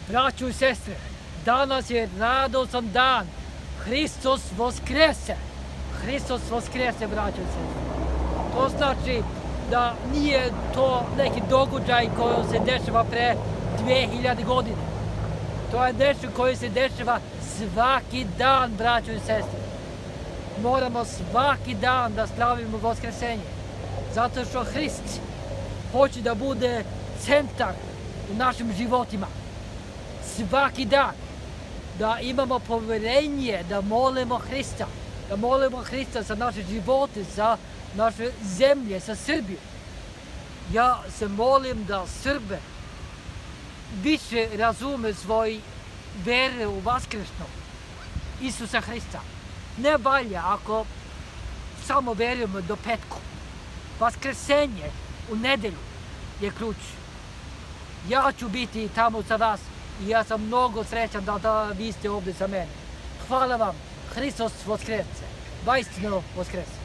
Braćo i sestre, danas je radosan dan. Hristos vaskrese. Hristos vaskrese, braćo i sestre. To znači da nije to neki događaj koji se dešava pre 2000 godina. To je nešto koje se dešava svaki dan, braćo i sestre. Moramo svaki dan da slavimo vaskrsenje. Zato što Hrist hoće da bude centar u našim životima. Svaki dan da imamo povjerenje, da molimo Hrista. Da molimo Hrista za naše živote, za naše zemlje, za Srbiju. Ja se molim da Srbe više razume svoj vere u vaskrsnog Isusa Hrista. Ne valja ako samo verujemo do petku. Vaskrsenje u nedelju je ključ. Ja ću biti tamo za vas i ja sam mnogo srećan da vi ste ovdje za mene. Hvala vam. Hristos vaskrese. Vaistinu vaskrese.